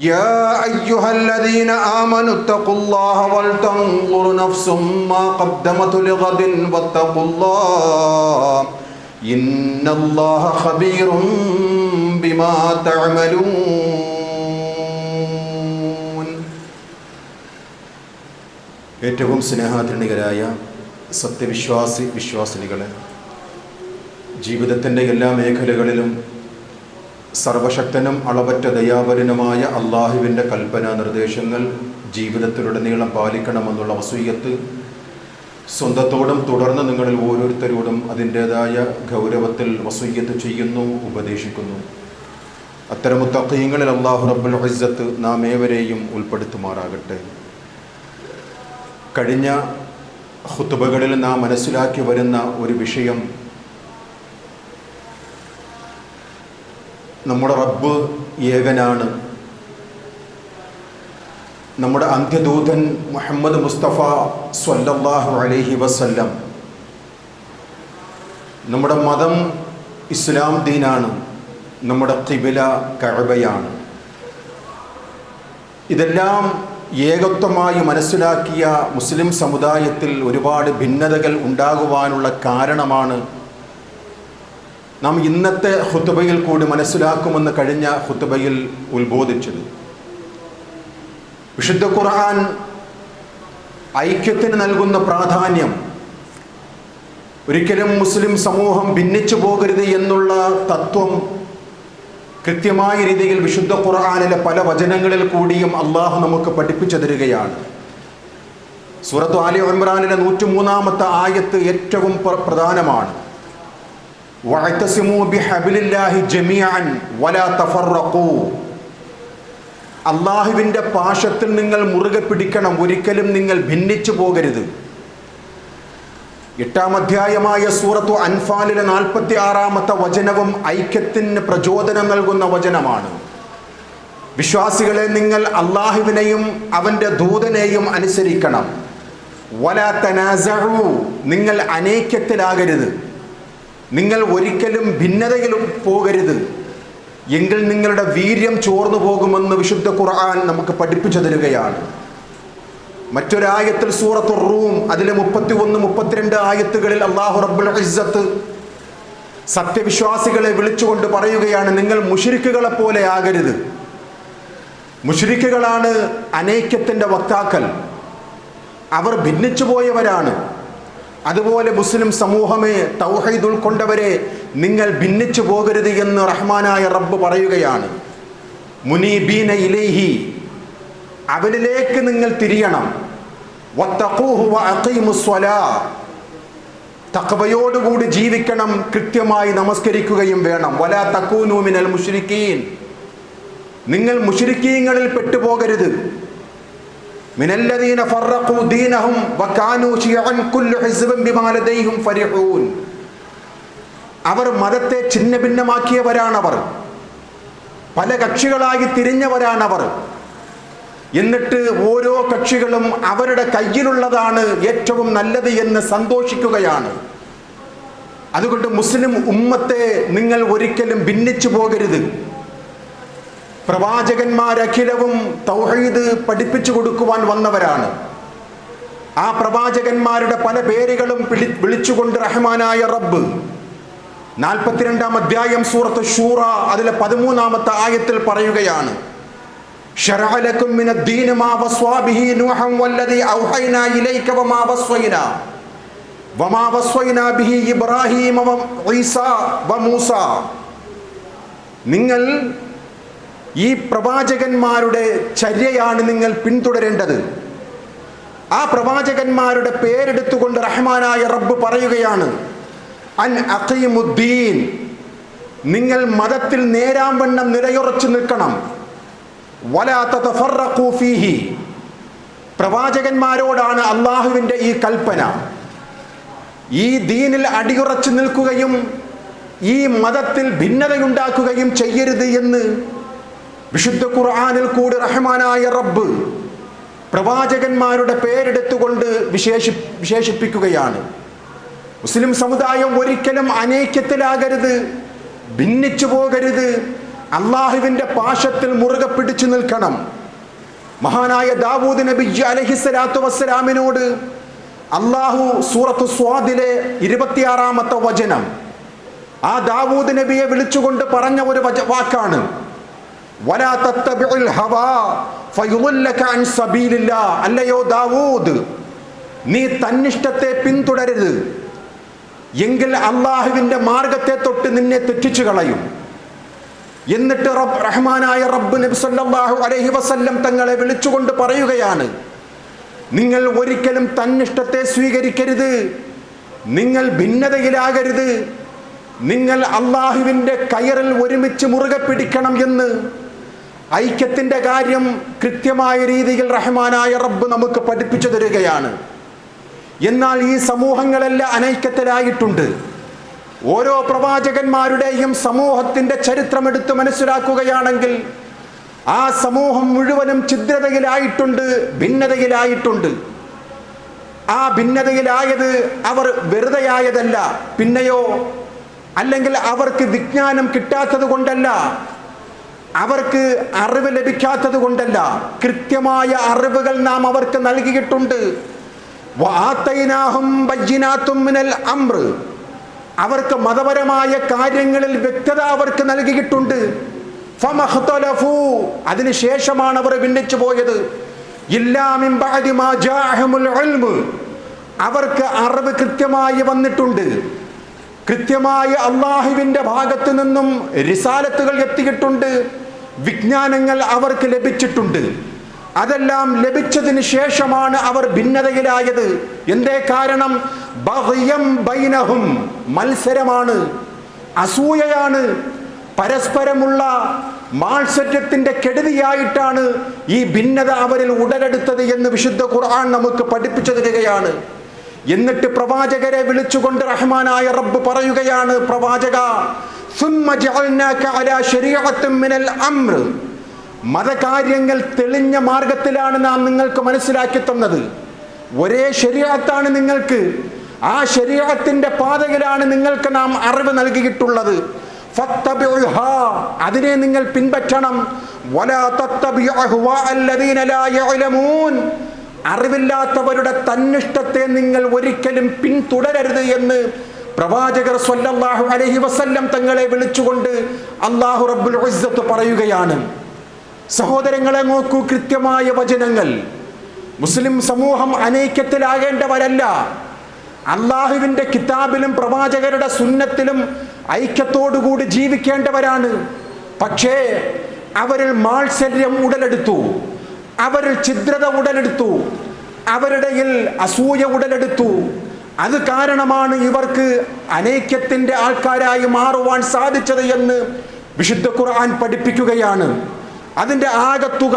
يا أيها الذين آمنوا اتقوا الله ولتنظر نفس ما قدمت لغد واتقوا الله إن الله خبير بما تعملون. ഏറ്റവും സ്നേഹാധീനരായ വിശ്വാസിനികളെ, ജീവിതത്തിൻ്റെ എല്ലാ മേഖലകളിലും സർവശക്തനും അളവറ്റ ദയാപരനുമായ അള്ളാഹുവിൻ്റെ കൽപ്പനാ നിർദ്ദേശങ്ങൾ ജീവിതത്തിലുടനീളം പാലിക്കണമെന്നുള്ള വസീയത്ത് സ്വന്തത്തോടും തുടർന്ന് നിങ്ങളിൽ ഓരോരുത്തരോടും അതിൻ്റേതായ ഗൗരവത്തിൽ വസീയത്ത് ചെയ്യുന്നു, ഉപദേശിക്കുന്നു. അത്തരം മുത്തഖീങ്ങളിൽ അല്ലാഹു റബ്ബുൽ ഇസ്സത്ത് നാം ഏവരെയും ഉൾപ്പെടുത്തുമാറാകട്ടെ. കഴിഞ്ഞ ഖുതുബകളിൽ നാം മനസ്സിലാക്കി വരുന്ന ഒരു വിഷയം, നമ്മുടെ റബ്ബ് ഏകനാണ്. നമ്മുടെ അന്ത്യദൂതൻ മുഹമ്മദ് മുസ്തഫ സ്വല്ലല്ലാഹു അലൈഹി വസല്ലം, നമ്മുടെ മതം ഇസ്ലാം ദീനാണ്, നമ്മുടെ ഖിബല കഅബയാണ്. ഇതെല്ലാം ഏകത്വമായി മനസ്സിലാക്കിയ മുസ്ലിം സമുദായത്തിൽ ഒരുപാട് ഭിന്നതകൾ ഉണ്ടാകുവാനുള്ള കാരണമാണ് നാം ഇന്നത്തെ ഖുതുബയിൽ കൂടി മനസ്സിലാക്കുമെന്ന് കഴിഞ്ഞ ഖുതുബയിൽ ഉത്ബോധിച്ചത്. വിശുദ്ധ ഖുർആൻ ഐക്യത്തിന് നൽകുന്ന പ്രാധാന്യം, ഒരിക്കലും മുസ്ലിം സമൂഹം ഭിന്നിച്ചു പോകരുത് എന്നുള്ള തത്വം കൃത്യമായ രീതിയിൽ വിശുദ്ധ ഖുർആനിലെ പല വചനങ്ങളിൽ കൂടിയും അള്ളാഹു നമുക്ക് പഠിപ്പിച്ചു തരികയാണ്. സൂറത്ത് ആലി ഇമ്രാനിലെ 103-ാമത്തെ ആയത്ത് ഏറ്റവും പ്രധാനമാണ്. വഅതസിമൂ ബിഹബ്ലില്ലാഹി ജമീഅൻ വലാ തഫറഖൂ. അള്ളാഹുവിൻ്റെ പാശത്തിൽ നിങ്ങൾ മുറുകെ പിടിക്കണം, ഒരിക്കലും നിങ്ങൾ ഭിന്നിച്ചു പോകരുത്. 8-ാം അധ്യായമായ സൂറത്തു അൻഫാലിലെ 46-ാമത്തെ വചനവും ഐക്യത്തിന് പ്രചോദനം നൽകുന്ന വചനമാണ്. വിശ്വാസികളെ, നിങ്ങൾ അള്ളാഹുവിനെയും അവൻ്റെ ദൂതനെയും അനുസരിക്കണം. വലാ തനാസഉ, നിങ്ങൾ അനൈക്യത്തിലാകരുത്, നിങ്ങൾ ഒരിക്കലും ഭിന്നതയിൽ പോകരുത്, എങ്കിൽ നിങ്ങളുടെ വീര്യം ചോർന്നു പോകുമെന്ന് വിശുദ്ധ ഖുർആൻ നമുക്ക് പഠിപ്പിച്ചു തരികയാണ്. മറ്റൊരായത്തിൽ സൂറത്തു റൂം അതിലെ 31-32 ആയത്തുകളിൽ അല്ലാഹു റബ്ബുൽ ഇസ്സത്ത് സത്യവിശ്വാസികളെ വിളിച്ചുകൊണ്ട് പറയുകയാണ്, നിങ്ങൾ മുശ്രിക്കുകളെ പോലെ ആകരുത്. മുശ്രിക്കുകളാണ് അനൈക്യത്തിൻ്റെ വക്താക്കൾ, അവർ ഭിന്നിച്ചു പോയവരാണ്. അതുപോലെ മുസ്ലിം സമൂഹമേ, തൗഹീദ് ഉൾക്കൊണ്ടവരെ, നിങ്ങൾ ഭിന്നിച്ചു പോകരുത് എന്ന് റഹ്മാനായ റബ്ബ് പറയുകയാണ്. മുനീബീന ഇലൈഹി, അവനിലേക്ക് നിങ്ങൾ തിരിയണം. വത്തഖൂഹു വഅഖീമുസ്സലാ, തഖ്വയോടുകൂടി ജീവിക്കണം, കൃത്യമായി നമസ്കരിക്കുകയും വേണം. വലാ തകൂനൂ മിനൽ മുശ്രിക്കീൻ, നിങ്ങൾ മുശ്രിക്കീങ്ങളിൽ പെട്ടുപോകരുത്. മിനല്ലദീന ഫറഖൂ ദീനഹും വകാനൂ ശിയഅൻ കുല്ലു ഹിസ്ബിൻ ബിമാ ലദൈഹിം ഫരിഹൂൻ. അവർ മതത്തെ ഛിന്ന ഭിന്നമാക്കിയവരാണവർ, പല കക്ഷികളായി തിരിഞ്ഞവരാണവർ. എന്നിട്ട് ഓരോ കക്ഷികളും അവരുടെ കയ്യിലുള്ളതാണ് ഏറ്റവും നല്ലത് എന്ന് സന്തോഷിക്കുകയാണ്. അതുകൊണ്ട് മുസ്ലിം ഉമ്മത്തെ നിങ്ങൾ ഒരിക്കലും ഭിന്നിച്ചു പോകരുത്. പ്രവാചകന്മാരഖിലവും തൗഹീദ് പഠിപ്പിച്ചു കൊടുക്കുവാൻ വന്നവരാണ്. ആ പ്രവാചകന്മാരുടെ പല പേരുകളും വിളിച്ചുകൊണ്ട് റഹ്മാനായ റബ്ബ് 42-ാം അധ്യായം സൂറത്ത് ശൂറ അതിലെ 13-ാമത്തെ ആയത്തിൽ പറയുകയാണ്, ശറഅ ലക്കും മിനദ്ദീനി മാ വസ്വാ ബിഹി നൂഹൻ വല്ലദീ ഔഹൈനാ ഇലൈക വമാ വസ്വൈനാ ബിഹി ഇബ്രാഹീമ വഈസാ വമൂസ. നിങ്ങൾ ഈ പ്രവാചകന്മാരുടെ ചര്യയാണ് നിങ്ങൾ പിന്തുടരേണ്ടത്. ആ പ്രവാചകന്മാരുടെ പേരെടുത്തുകൊണ്ട് റഹ്മാനായ റബ്ബ് പറയുകയാണ്, അൻ അഖീമുദ്ദീൻ, നിങ്ങൾ മതത്തിൽ നേരാംവണ്ണം നിലയുറച്ചു നിൽക്കണം. വലാ തതഫറഖൂ ഫീഹി, പ്രവാചകന്മാരോടാണ് അള്ളാഹുവിൻ്റെ ഈ കൽപ്പന. ഈ ദീനിൽ അടിയുറച്ചു നിൽക്കുകയും ഈ മതത്തിൽ ഭിന്നതയുണ്ടാക്കുകയും ചെയ്യരുത് എന്ന് വിശുദ്ധ ഖുർആനിൽ കൂടി റഹ്മാനായ റബ്ബ് പ്രവാചകന്മാരുടെ പേരെടുത്തുകൊണ്ട് വിശേഷിപ്പിക്കുകയാണ്. മുസ്ലിം സമുദായം ഒരിക്കലും അനൈക്യത്തിലാകരുത്, ഭിന്നിച്ചു പോകരുത്, അള്ളാഹുവിന്റെ പാശത്തിൽ മുറുകെ പിടിച്ചു നിൽക്കണം. മഹാനായ ദാവൂദ് നബി അലൈഹിസ്സലാത്തു വസ്സലാമിനോട് അള്ളാഹു സൂറത്തു സ്വാദിലെ 26-ാമത്തെ വചനം ആ ദാവൂദ് നബിയെ വിളിച്ചുകൊണ്ട് പറഞ്ഞ ഒരു വാക്കാണ്, വലാ തത്തബിഉൽ ഹവാ ഫയുളല്ലക അൻ സബീലില്ലാ. അല്ലയോ ദാവൂദ്, നീ തന്നിഷ്ടത്തെ പിന്തുടരരുത്, എങ്കിൽ അള്ളാഹുവിന്റെ മാർഗത്തെ തൊട്ട് നിന്നെ തെറ്റിച്ചു കളയും. എന്നിട്ട് റഹ്മാനായ റബ്ബ് നബി സല്ലല്ലാഹു അലൈഹി വസല്ലം തങ്ങളെ വിളിച്ചുകൊണ്ട് പറയുകയാണ്, നിങ്ങൾ ഒരിക്കലും തന്നിഷ്ടത്തെ സ്വീകരിക്കരുത്, നിങ്ങൾ ഭിന്നതയിലാകരുത്, നിങ്ങൾ അള്ളാഹുവിന്റെ കയറിൽ ഒരുമിച്ച് മുറുകെ പിടിക്കണം എന്ന്. ഐക്യത്തിന്റെ കാര്യം കൃത്യമായ രീതിയിൽ റഹ്മാനായ റബ്ബ് നമുക്ക് പഠിപ്പിച്ചു തരികയാണ്. എന്നാൽ ഈ സമൂഹങ്ങളെല്ലാം അനൈക്യത്തിലായിട്ടുണ്ട്. ഓരോ പ്രവാചകന്മാരുടെയും സമൂഹത്തിന്റെ ചരിത്രം എടുത്ത് മനസ്സിലാക്കുകയാണെങ്കിൽ ആ സമൂഹം മുഴുവനും ഛിദ്രതയിലായിട്ടുണ്ട്, ഭിന്നതയിലായിട്ടുണ്ട്. ആ ഭിന്നതയിലായത് അവർ വെറുതെ ആയതല്ല, പിന്നെയോ അല്ലെങ്കിൽ അവർക്ക് വിജ്ഞാനം കിട്ടാത്തത് കൊണ്ടല്ല, അവർക്ക് അറിവ് ലഭിക്കാത്തത് കൊണ്ടല്ല, കൃത്യമായ അറിവുകൾ നാം അവർക്ക് നൽകിയിട്ടുണ്ട്. അവർക്ക് മതപരമായ കാര്യങ്ങളിൽ വ്യക്തത അവർക്ക് നൽകിയിട്ടുണ്ട്. അതിനുശേഷമാണ് അവർ ഭിന്നിച്ചു പോയത്. അവർക്ക് അറിവ് കൃത്യമായി വന്നിട്ടുണ്ട്, കൃത്യമായ അള്ളാഹുവിന്റെ ഭാഗത്ത് നിന്നും റിസാലത്തുകൾ എത്തിയിട്ടുണ്ട്, വിജ്ഞാനങ്ങൾ അവർക്ക് ലഭിച്ചിട്ടുണ്ട്. അതെല്ലാം ലഭിച്ചതിന് ശേഷമാണ് അവർ ഭിന്നതയിലായത്. എന്തേ കാരണം? ബഗ്യം ബൈനഹും, മത്സരമാണ്, അസൂയയാണ്, പരസ്പരമുള്ള മാത്സര്യത്തിന്റെ കെടുതിയായിട്ടാണ് ഈ ഭിന്നത അവരിൽ ഉടലെടുത്തത് എന്ന് വിശുദ്ധ ഖുർആൻ നമുക്ക് പഠിപ്പിച്ചു തരികയാണ്. എന്നിട്ട് പ്രവാചകരെ വിളിച്ചുകൊണ്ട് റഹ്മാനായ റബ്ബ് പറയുകയാണ്, പ്രവാചക, സുമ്മ ജഅൽനാക അലാ ശരീഅത്തിൻ മിനൽ അംർ, മതകാര്യങ്ങൾ തെളിഞ്ഞ മാർഗത്തിലാണ് നാം നിങ്ങൾക്ക് മനസ്സിലാക്കി തന്നത്. ഒരേ ശരീഅത്താണ് നിങ്ങൾക്ക്, ആ ശരീഅത്തിന്റെ പാതയിലാണ് നിങ്ങൾക്ക് നാം അറിവ് നൽകിയിട്ടുള്ളത്. ഫത്തബിഉഹാ, അതിനെ നിങ്ങൾ പിൻപറ്റണം. വലാ തത്തബിഉ അഹ്വാഅല്ലദീന ലാ യഅലമൂൻ, അറിവില്ലാത്തവരുടെ തന്നിഷ്ടത്തെ നിങ്ങൾ ഒരിക്കലും പിന്തുടരരുത് എന്ന് പ്രവാചകർ സ്വല്ലല്ലാഹു അലൈഹി വസല്ലം തങ്ങളെ വിളിച്ചുകൊണ്ട് അല്ലാഹു റബ്ബുൽ ഇസ്സത്ത് പറയുകയാണ്. സഹോദരങ്ങളെ നോക്കൂ, കൃത്യമായ വചനങ്ങൾ. മുസ്ലിം സമൂഹം അനൈക്യത്തിലാകേണ്ടവരല്ല, അള്ളാഹുവിന്റെ കിതാബിലും പ്രവാചകരുടെ സുന്നത്തിലും ഐക്യത്തോടുകൂടി ജീവിക്കേണ്ടവരാണ്. പക്ഷേ അവരിൽ മാത്സര്യം ഉടലെടുത്തു, അവരിൽ ഛിദ്രത ഉടലെടുത്തു, അവരുടെയിൽ അസൂയ ഉടലെടുത്തു. അത് കാരണമാണ് ഇവർക്ക് അനൈക്യത്തിന്റെ ആൾക്കാരായി മാറുവാൻ സാധിച്ചത് എന്ന് വിശുദ്ധ ഖുർആൻ പഠിപ്പിക്കുകയാണ്. അതിന്റെ ആകത്തുക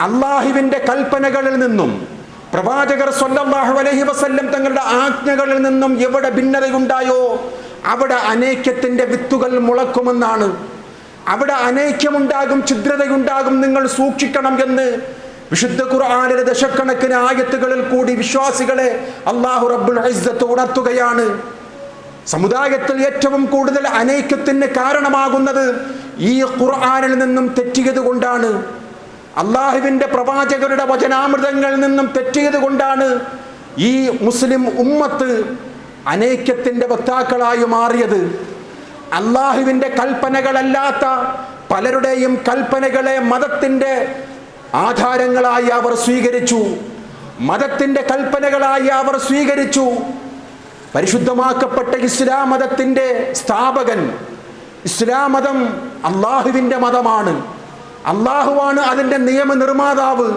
അള്ളാഹുവിന്റെ കൽപ്പനകളിൽ നിന്നും പ്രവാചകർ സ്വല്ലല്ലാഹു അലൈഹി വസല്ലം തങ്ങളുടെ ആജ്ഞകളിൽ നിന്നും എവിടെ ഭിന്നതയുണ്ടായോ അവിടെ അനൈക്യത്തിന്റെ വിത്തുകൾ മുളക്കുമെന്നാണ്. അവിടെ അനൈക്യമുണ്ടാകും, ഛിദ്രതയുണ്ടാകും, നിങ്ങൾ സൂക്ഷിക്കണം എന്ന് വിശുദ്ധ ഖുർആനിലെ ദശക്കണക്കിന് ആയത്തുകളിൽ കൂടി വിശ്വാസികളെ അല്ലാഹു റബ്ബുൽ ഇസ്സത്ത് ഉണർത്തുകയാണ്. സമുദായത്തിൽ ഏറ്റവും കൂടുതൽ അനൈക്യത്തിന് കാരണമാകുന്നത് ഈ ഖുർആനിൽ നിന്നും തെറ്റിയത് കൊണ്ടാണ്, അള്ളാഹുവിന്റെ പ്രവാചകരുടെ വചനാമൃതങ്ങളിൽ നിന്നും തെറ്റിയത് കൊണ്ടാണ് ഈ മുസ്ലിം ഉമ്മത്ത് അനൈക്യത്തിന്റെ വക്താക്കളായി മാറിയത്. അള്ളാഹുവിന്റെ കൽപ്പനകളല്ലാത്ത പലരുടെയും കൽപ്പനകളെ മതത്തിന്റെ ആധാരങ്ങളായി അവർ സ്വീകരിച്ചു, മതത്തിന്റെ കൽപ്പനകളായി അവർ സ്വീകരിച്ചു. പരിശുദ്ധമാക്കപ്പെട്ട ഇസ്ലാം മതത്തിന്റെ സ്ഥാപകൻ, ഇസ്ലാം മതം അള്ളാഹുവിന്റെ മതമാണ്, അള്ളാഹുവാണ് അതിന്റെ നിയമനിർമ്മാതാവ്.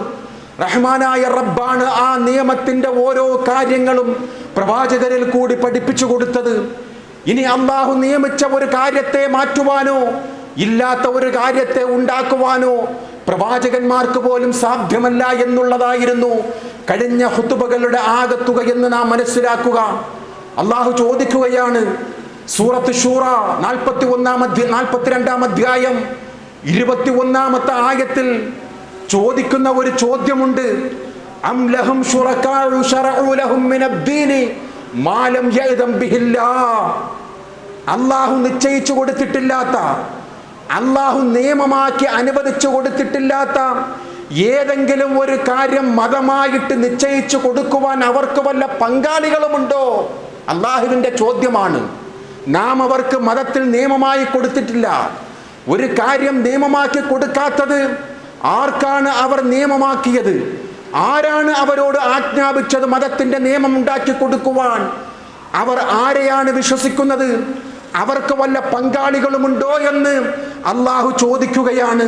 റഹ്മാനായ റബ്ബാണ് ആ നിയമത്തിന്റെ ഓരോ കാര്യങ്ങളും പ്രവാചകരിൽ കൂടി പഠിപ്പിച്ചു കൊടുത്തത്. ഇനി അള്ളാഹു നിയമിച്ച ഒരു കാര്യത്തെ മാറ്റുവാനോ ഇല്ലാത്ത ഒരു കാര്യത്തെ ഉണ്ടാക്കുവാനോ പ്രവാചകന്മാർക്ക് പോലും സാധ്യമല്ല എന്നുള്ളതായിരുന്നു കഴിഞ്ഞ ഖുതുബകളുടെ ആകത്തുക എന്ന് നാം മനസ്സിലാക്കുക. അള്ളാഹു ചോദിക്കുകയാണ് സൂറത്ത് ശൂറ 42-ാം അധ്യായം 21-ാമത്തെ ആയത്തിൽ ചോദിക്കുന്ന ഒരു ചോദ്യമുണ്ട്. അം ലഹും ശുറകാഉ ശറഉ ലഹും മിനദ്ദീനി മാ ലം യഅ്ദം ബിഹില്ലാഹ്, അല്ലാഹു നിശ്ചയിച്ചു കൊടുത്തിട്ടില്ലാത്ത അള്ളാഹു നിയമമാക്കി അനുവദിച്ചു കൊടുത്തിട്ടില്ലാത്ത ഏതെങ്കിലും ഒരു കാര്യം മതമായിട്ട് നിശ്ചയിച്ചു കൊടുക്കുവാൻ അവർക്ക് വല്ല പങ്കാളികളുമുണ്ടോ? അള്ളാഹുവിൻ്റെ ചോദ്യമാണ്. നാം അവർക്ക് മതത്തിൽ നിയമമായി കൊടുത്തിട്ടില്ല. ഒരു കാര്യം നിയമമാക്കി കൊടുക്കാത്തത് ആർക്കാണ് അവർ നിയമമാക്കിയത്? ആരാണ് അവരോട് ആജ്ഞാപിച്ചത് മതത്തിൻ്റെ നിയമം ഉണ്ടാക്കി കൊടുക്കുവാൻ? അവർ ആരെയാണ് വിശ്വസിക്കുന്നത്? അവർക്ക് വല്ല പങ്കാളികളുമുണ്ടോ എന്ന് അള്ളാഹു ചോദിക്കുകയാണ്.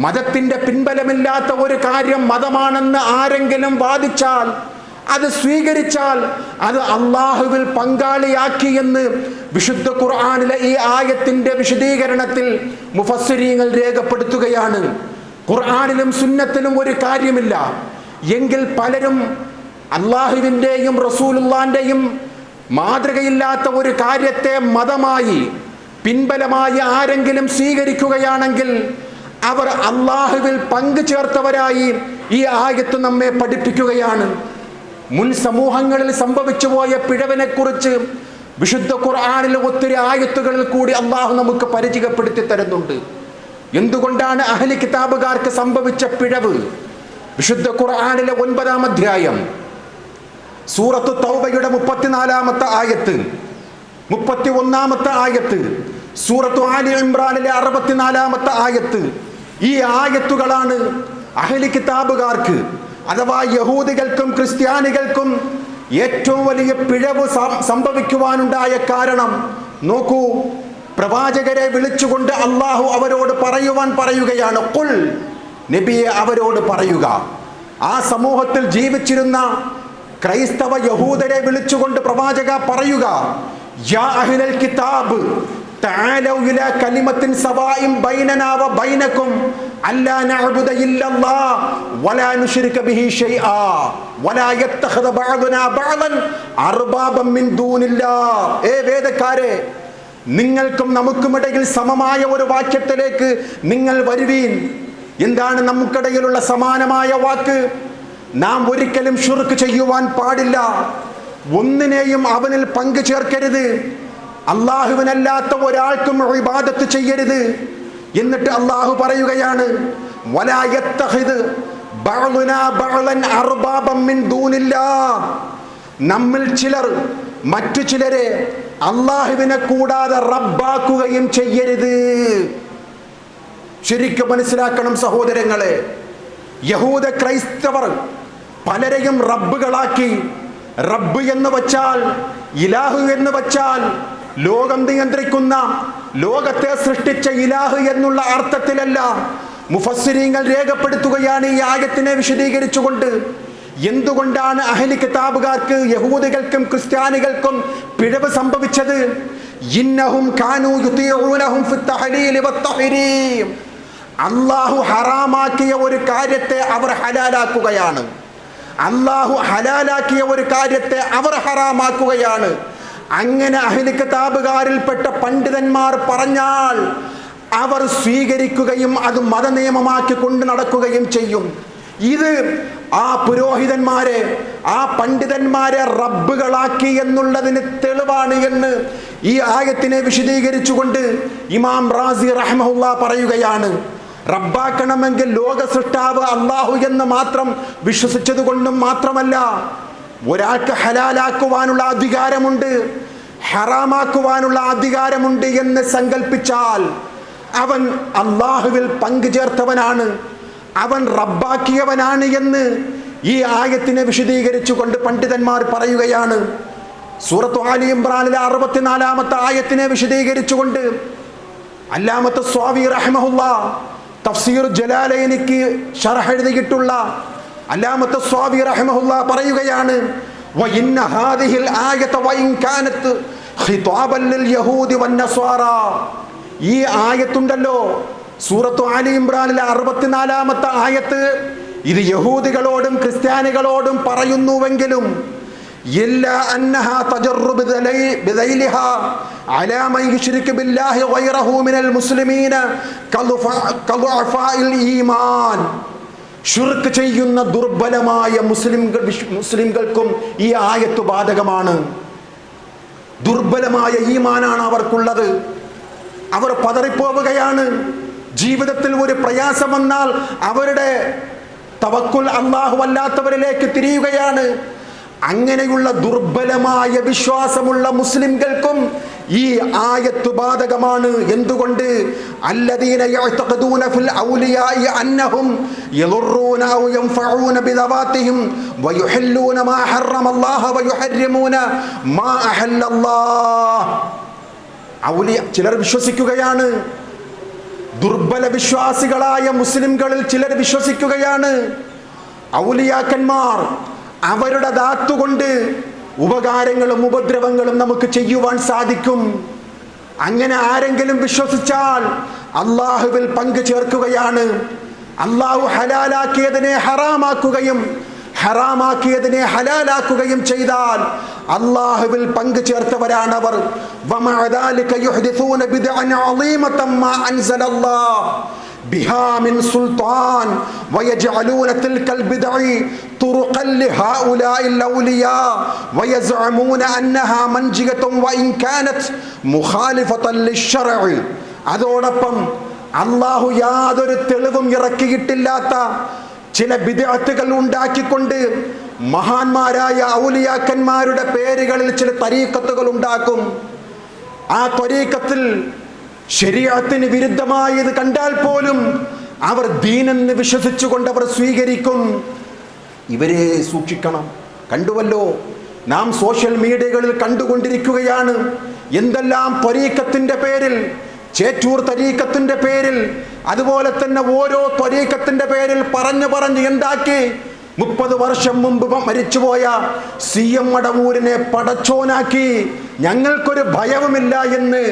മതത്തിൻ്റെ പിൻബലമില്ലാത്ത ഒരു കാര്യം മതമാണെന്ന് ആരെങ്കിലും വാദിച്ചാൽ, അത് സ്വീകരിച്ചാൽ അത് അള്ളാഹുവിൽ പങ്കാളിയാക്കി എന്ന് വിശുദ്ധ ഖുർആനിലെ ഈ ആയത്തിന്റെ വിശദീകരണത്തിൽ മുഫസ്സിരീങ്ങൾ രേഖപ്പെടുത്തുകയാണ്. ഖുർആനിലും സുന്നത്തിലും ഒരു കാര്യമില്ല എങ്കിൽ പലരും അള്ളാഹുവിൻ്റെയും റസൂലുള്ളാഹിൻ്റെയും മാതൃകയില്ലാത്ത ഒരു കാര്യത്തെ മതമായി പിൻബലമായി ആരെങ്കിലും സ്വീകരിക്കുകയാണെങ്കിൽ അവർ അള്ളാഹുവിൽ പങ്കു ചേർത്തവരായി ഈ ആയത്ത് നമ്മെ പഠിപ്പിക്കുകയാണ്. മുൻ സമൂഹങ്ങളിൽ സംഭവിച്ചു പോയ പിഴവിനെ കുറിച്ച് വിശുദ്ധ ഖുർആനിൽ ഒത്തിരി ആയത്തുകളിൽ കൂടി അള്ളാഹു നമുക്ക് പരിചയപ്പെടുത്തി തരുന്നുണ്ട്. എന്തുകൊണ്ടാണ് അഹ്ലി കിതാബുകാർക്ക് സംഭവിച്ച പിഴവ്? വിശുദ്ധ ഖുർആനിലെ 9-ാം അധ്യായം സൂറത്തു തൗബയുടെ 34-ാമത്തെ ആയത്ത്, 31-ാമത്തെ ആയത്ത്, സൂറത്തു ആലി ഇംറാനിലെ 64-ാമത്തെ ആയത്ത്, ഈ ആയത്തുകളാണ് അഹ്ലി കിതാബുകാർക്ക് അഥവാ യഹൂദികൾക്കും ക്രിസ്ത്യാനികൾക്കും ഏറ്റവും വലിയ പിഴവ് സംഭവിക്കുവാനുണ്ടായ കാരണം. നോക്കൂ, പ്രവാചകരെ വിളിച്ചുകൊണ്ട് അള്ളാഹു അവരോട് പറയുകയാണ്. ഖുൽ, നബിയെ അവരോട് പറയുക. ആ സമൂഹത്തിൽ ജീവിച്ചിരുന്ന ക്രൈസ്തവ യഹൂദരെ വിളിച്ചുകൊണ്ട് പ്രവാചക പറയുക, യാ അഹ്ലൽ കിതാബ് തആലൗ ഇലാ കലിമത്തിൻ സവാഇൻ ബൈനനാ വ ബൈനകും അല്ലാ നഅ്ബുദ ഇല്ലല്ലാഹ് വലാ നുശ്രിക ബിഹി ശൈആ വലാ യത്തഖദ ബഅദുനാ ബഅദൻ അർബാബൻ മിൻ ദൂനില്ലാഹ്. വേദക്കാരെ, നിങ്ങൾക്കും നമുക്കുമിടയിൽ സമമായ ഒരു വാക്യത്തിലേക്ക് നിങ്ങൾ വരുവീൻ. എന്താണ് നമുക്കിടയിലുള്ള സമാനമായ വാക്ക്? നാം ഒരിക്കലും ശിർക്ക് ചെയ്യുവാൻ പാടില്ല. ഒന്നിനെയും അവനിൽ പങ്കു ചേർക്കരുത്. അള്ളാഹുവിനല്ലാത്ത ഒരാൾക്കും ഇബാദത്ത് ചെയ്യരുത്. എന്നിട്ട് അള്ളാഹു പറയുകയാണ്, വലാ യത്തഖിദ് ബഅദുനാ ബഅദൻ അർബാബൻ മിൻ ദൂനില്ലാഹ്. നമ്മിൽ ചിലർ മറ്റു ചിലരെ അള്ളാഹുവിനെ കൂടാതെ റബ്ബാക്കുകയും ചെയ്യരുത്. ശരിക്കും മനസ്സിലാക്കണം സഹോദരങ്ങളെ, യഹൂദ ക്രൈസ്തവർ പലരെയും റബ്ബുകളാക്കി. റബ്ബ് എന്ന് വച്ചാൽ, ഇലാഹു എന്ന് വച്ചാൽ ലോകം നിയന്ത്രിക്കുന്ന, ലോകത്തെ സൃഷ്ടിച്ച ഇലാഹ് എന്നുള്ള അർത്ഥത്തിലല്ല. മുഫസ്സിരീങ്ങൾ രേഖപ്പെടുത്തുകയാണ് ഈ ആയത്തിനെ വിശദീകരിച്ചുകൊണ്ട്. എന്തുകൊണ്ടാണ് അഹ്ലി കിതാബുകാർക്ക്, യഹൂദികൾക്കും ക്രിസ്ത്യാനികൾക്കും പിഴവ് സംഭവിച്ചത്? ഇന്നഹും കാനൂ യുതീഊനഹും ഫിത്തഹ്ലീലി വത്തഹ്രീം. അല്ലാഹു ഹറാമാക്കിയ ഒരു കാര്യത്തെ അവർ ഹലാലാക്കുകയാണ്. അല്ലാഹു ഹലാലാക്കിയ ഒരു കാര്യത്തെ അവർ ഹറാമാക്കുകയാണ്. അങ്ങനെ അഹ്ലി കിതാബുകാരിൽപ്പെട്ട പണ്ഡിതന്മാർ പറഞ്ഞാൽ അവർ സ്വീകരിക്കുകയും അത് മതനിയമമാക്കി കൊണ്ട് നടക്കുകയും ചെയ്യും. ഇത് ആ പുരോഹിതന്മാരെ, ആ പണ്ഡിതന്മാരെ റബ്ബുകളാക്കി എന്നുള്ളതിന് തെളിവാണ് എന്ന് ഈ ആയത്തിനെ വിശദീകരിച്ചുകൊണ്ട് ഇമാം റാസി റഹ്മഹുല്ലാ പറയുകയാണ്. റബ്ബാക്കണമെങ്കിൽ ലോക സൃഷ്ടാവ് അള്ളാഹു എന്ന് മാത്രം വിശ്വസിച്ചത് കൊണ്ടും മാത്രമല്ല, ഒരാൾക്ക് ഹലാലാക്കുവാനുള്ള അധികാരമുണ്ട്, ഹറാമാക്കുവാനുള്ള അധികാരമുണ്ട് എന്ന് സങ്കല്പിച്ചാൽ അവൻ അള്ളാഹുവിൽ പങ്കുചേർത്തവനാണ്, അവൻ റബ്ബാക്കിയവനാണ് എന്ന് ഈ ആയത്തിനെ വിശദീകരിച്ചുകൊണ്ട് പണ്ഡിതന്മാർ പറയുകയാണ്. സൂറത്തു ആലി ഇംറാനിലെ 64-ാമത്തെ ആയത്തിനെ വിശദീകരിച്ചുകൊണ്ട് അല്ലാമത്ത് സ്വാവി റഹ്മഹുല്ലാ തഫ്സീർ ജലാലൈനിക്ക് ശറഹ് എഴുതിയിട്ടുള്ള അല്ലാമത്ത് സ്വാവി റഹ്മഹുല്ലാ പറയുകയാണ്, വഇന്ന ഹാദിഹിൽ ആയത വഇൻ കാനത് ഖിതാബൻ ലിൽ യഹൂദി വന്നസ്വാറ. ഈ ആയത്തുണ്ടല്ലോ, സൂറത്തു ആലി ഇംറാനിലെ 64-ാമത്തെ ആയത്ത്, ഇത് യഹൂദികളോടും ക്രിസ്ത്യാനികളോടും പറയുന്നുവെങ്കിലും ഇല്ലാ അന്നഹാ തജറു ബിദൈലിഹാ അലാ മൻ യുശ്രികു ബില്ലാഹി ഗൈറഹു മിനൽ മുസ്ലിമീന കളുഅഫാഇൽ ഈമാൻ. ശിർക്ക് ചെയ്യുന്ന ദുർബലമായ മുസ്ലിംകൾക്കും ഈ ആയത്ത് ബാധകമാണ്. ദുർബലമായ ഈമാനാണ് അവർക്കുള്ളത്. അവർ പതറിപ്പോവുകയാണ്. ജീവിതത്തിൽ ഒരു പ്രയാസം വന്നാൽ അവരുടെ തവക്കുൽ അല്ലാഹു അല്ലാത്തവരിലേക്ക് തിരിയുകയാണ്. അങ്ങനെയുള്ള ദുർബലമായ വിശ്വാസമുള്ള മുസ്ലിംകൾക്കും ഈ ആയത്ത് ബാധകമാണ്. എന്തുകൊണ്ട്? അല്ലദീന യഅ്തഖദൂന ഫിൽ ഔലിയാഇ അന്നഹും യദുറൂന ഔ യൻഫഊന ബിദവാതിഹിം വയുഹില്ലൂന മാ ഹറമല്ലാഹു വയുഹർരിമൂന മാ അഹല്ലല്ലാഹ്. ഔലിയ ചിലർ വിശ്വസിക്കുകയാണ്, ദുർബല വിശ്വാസികളായ മുസ്ലിംകളിൽ ചിലർ വിശ്വസിക്കുകയാണ്, ഔലിയാക്കന്മാർ അവരുടെ ധാത്തുകൊണ്ട് ഉപകാരങ്ങളും ഉപദ്രവങ്ങളും നമുക്ക് ചെയ്യുവാൻ സാധിക്കും. അങ്ങനെ ആരെങ്കിലും വിശ്വസിച്ചാൽ അള്ളാഹുവിൽ പങ്കു ചേർക്കുകയാണ്. അള്ളാഹു ഹലാലാക്കിയതിനെ ഹറാമാക്കുകയും ഹറാമാക്കിയതിനെ ഹലാലാക്കുകയും ചെയ്താൽ അള്ളാഹുവിൽ പങ്കു ചേർത്തവരാണവർ. വമഅ ദാലിക യുഹ്ദിസൂന ബിദ്അൻ അളീമതൻ മാ അൻസലല്ലാഹ് ബിഹാ മിൻ സുൽത്താൻ വയജഅലൂന തിൽകൽ ബിദ്അ തുറുഖൻ ലിഹാഉലാഇൽ ഔലിയാ വയസ്അമൂന അന്നഹാ മൻജിയത്തുൻ വഇൻ കാനത് മുഖാലിഫതൻ ലിശ്ശർഇ. അതോടൊപ്പം അള്ളാഹു യാതൊരു തെളിവും ഇറക്കിയിട്ടില്ലാത്ത ചില ബിദ്അത്തുകൾ ഉണ്ടാക്കിക്കൊണ്ട് മഹാന്മാരായ ഔലിയാക്കന്മാരുടെ പേരുകളിൽ ചില തരീഖത്തുകൾ ഉണ്ടാക്കും. ആ തരീഖത്തിൽ ശരീഅത്തിന് വിരുദ്ധമായത് കണ്ടാൽ പോലും അവർ ദീനെന്ന് വിശ്വസിച്ചുകൊണ്ട് അവർ സ്വീകരിക്കും. ഇവരെ സൂക്ഷിക്കണം. കണ്ടുവല്ലോ, നാം സോഷ്യൽ മീഡിയകളിൽ കണ്ടുകൊണ്ടിരിക്കുകയാണ് എന്തെല്ലാം തരീഖത്തിന്റെ പേരിൽ, ചേറ്റൂർ തരീഖത്തിന്റെ പേരിൽ, അതുപോലെ തന്നെ ഓരോ തരീഖത്തിന്റെ പേരിൽ പറഞ്ഞു എന്താക്കി. 30 വർഷം മുമ്പ് മരിച്ചുപോയ CM മടവൂരിനെ പടച്ചോനാക്കി, ഞങ്ങൾക്കൊരു ഭയവുമില്ല എന്ന്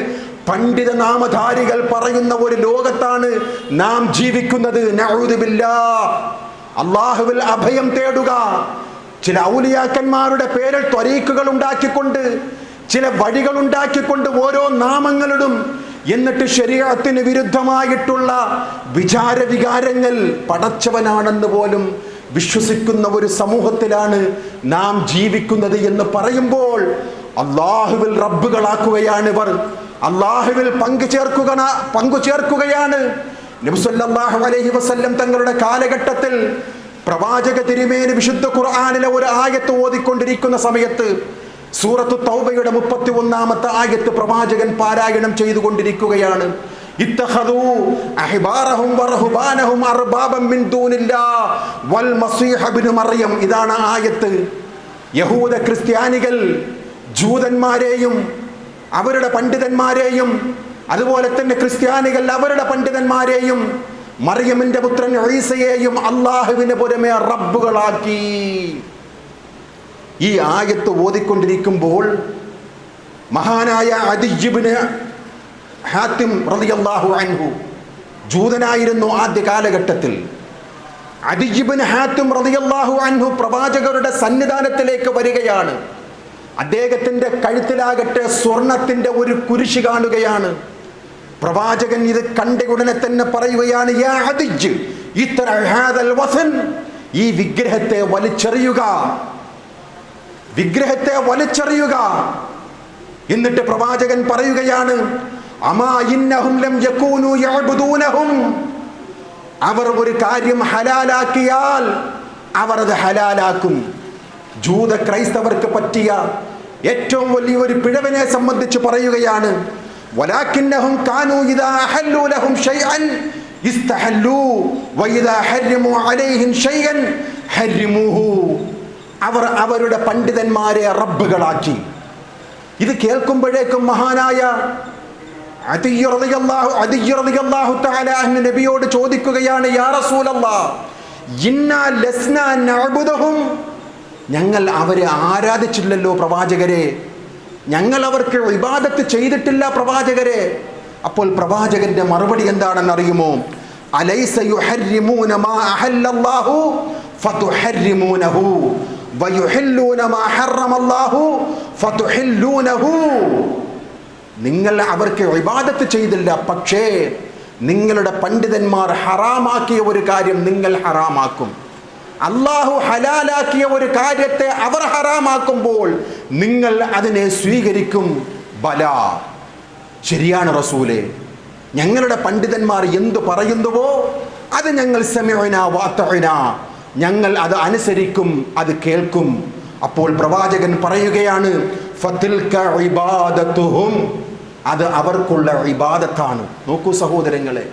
പണ്ഡിത നാമധാരികൾ പറയുന്ന ഒരു ലോകത്താണ് നാം ജീവിക്കുന്നത്. നഊദു ബില്ലാഹ്. അല്ലാഹുവിൽ അഭയം തേടുക. ചില ഔലിയാക്കന്മാരുടെ പേരിൽ ത്വരീഖുകൾ ഉണ്ടാക്കിക്കൊണ്ട്, ചില വഴികൾ ഉണ്ടാക്കിക്കൊണ്ട് ഓരോ നാമങ്ങളിടും. എന്നിട്ട് ശരീഅത്തിന് വിരുദ്ധമായിട്ടുള്ള വിചാരവികാരങ്ങൾ പടച്ചവനാണെന്ന് പോലും വിശ്വസിക്കുന്ന ഒരു സമൂഹത്തിലാണ് നാം ജീവിക്കുന്നത് എന്ന് പറയുമ്പോൾ അള്ളാഹുവിൽ റബ്ബുകളാക്കുകയാണ് ഇവർ. അള്ളാഹുവിൽ പങ്കു ചേർക്കുകയാണ്. നബി സല്ലല്ലാഹു അലൈഹി വസല്ലം തങ്ങളുടെ കാലഘട്ടത്തിൽ പ്രവാചക തിരുമേനി വിശുദ്ധ ഖുർആനിലെ ഒരു ആയത്ത് ഓതിക്കൊണ്ടിരിക്കുന്ന സമയത്ത് സൂറത്തു തൗബയുടെ 31-ാമത്തെ ആയത്ത് പ്രവാചകൻ പാരായണം ചെയ്തുകൊണ്ടിരിക്കുകയാണ്. ഇത്തഖദൂ അഹ്ബാറഹും വറഹ്ബാനഹും അർബാബൻ മിൻ ദൂനില്ലാഹ് വൽ മസീഹ ഇബ്നു മറിയം. ഇതാണ് ആയത്ത്. യഹൂദ ക്രിസ്ത്യാനികൾ ജൂതന്മാരെയും അവരുടെ പണ്ഡിതന്മാരെയും, അതുപോലെ തന്നെ ക്രിസ്ത്യാനികൾ അവരുടെ പണ്ഡിതന്മാരെയും മറിയമിന്റെ പുത്രൻ ഈസയെയും അള്ളാഹുവിന് പുറമെ റബ്ബുകളാക്കി. ഈ ആയത്ത് ഓതിക്കൊണ്ടിരിക്കുമ്പോൾ മഹാനായ അദി ഇബ്നു ഹാത്തിം റളിയല്ലാഹു അൻഹു ജൂതനായിരുന്നു ആദ്യ കാലഘട്ടത്തിൽ. അദി ഇബ്നു ഹാത്തിം റളിയല്ലാഹു അൻഹു പ്രവാചകരുടെ സന്നിധാനത്തിലേക്ക് വരികയാണ്. അദ്ദേഹത്തിന്റെ കഴുത്തിലാകട്ടെ സ്വർണത്തിന്റെ ഒരു കുരിശ് കാണുകയാണ്. പ്രവാചകൻ ഇത് കണ്ട ഉടനെ തന്നെ പറയുകയാണ്, യാ അദിജ് ഇത്ര ഹാദൽ വസൻ, ഈ വിഗ്രഹത്തെ വലിച്ചെറിയുക, വിഗ്രഹത്തെ വലിച്ചെറിയുക. എന്നിട്ട് പ്രവാചകൻ പറയുകയാണ്, അമാ ഇന്നഹും ലം യകൂനു യഅബുദൂനഹും, അവർ ഒരു കാര്യം ഹലാലാക്കിയാൽ അവർ അത് ഹലാലാക്കും. ജൂത ക്രൈസ്തവർക്ക് പറ്റിയ ഏറ്റവും വലിയ ഒരു പിഴവിനെ സംബന്ധിച്ച് പറയുകയാണ്, വലാകിന്നഹും കാനൂ ഇദാ അഹല്ലൂ ലഹും ശൈഅൻ ഇസ്തഹല്ലൂ വഇദാ ഹർമൂ അലൈഹിം ശൈഅൻ ഹർമൂഹു. അവർ അവരുടെ പണ്ഡിതന്മാരെ റബ്ബുകളാക്കി. ഇത് കേൾക്കുമ്പോഴേക്കും മഹാനായ അദി റളിയല്ലാഹു തആല അൻഹു നബിയോട് ചോദിക്കുകയാണ്, യാ റസൂലല്ലാഹ് ഇന്നാ ലസ്നാ നഅബുദുഹും, ഞങ്ങൾ അവരെ ആരാധിച്ചില്ലല്ലോ പ്രവാചകരെ, ഞങ്ങൾ അവർക്ക് ഇബാദത്ത് ചെയ്തിട്ടില്ല പ്രവാചകരെ. അപ്പോൾ പ്രവാചകന്റെ മറുപടി എന്താണെന്ന് അറിയുമോ? അലൈസ യുഹർരിമൂന മാ അഹല്ലല്ലാഹു ഫതുഹർരിമൂനഹു വയുഹില്ലൂന മാ ഹറമല്ലാഹു ഫതുഹില്ലൂനഹു. നിങ്ങൾ അവർക്ക് ഇബാദത്ത് ചെയ്തില്ല, പക്ഷേ നിങ്ങളുടെ പണ്ഡിതന്മാർ ഹറാമാക്കിയ ഒരു കാര്യം നിങ്ങൾ ഹറാമാക്കും. അള്ളാഹു ഹലാലാക്കിയ ഒരു കാര്യത്തെ അവർ ഹറാമാക്കുമ്പോൾ നിങ്ങൾ അതിനെ സ്വീകരിക്കും. ബല, ശരിയാണ് റസൂലേ, ഞങ്ങളുടെ പണ്ഡിതന്മാർ എന്തു പറയുന്നുവോ അത് ഞങ്ങൾ സമിഅനാ വഅതഅനാ, ഞങ്ങൾ അത് അനുസരിക്കും, അത് കേൾക്കും. അപ്പോൾ പ്രവാചകൻ പറയുകയാണ്, ഫതിൽക ഇബാദത്തുഹും, അത് അവർക്കുള്ള ഇബാദത്താണ്. നോക്കൂ സഹോദരങ്ങളെ,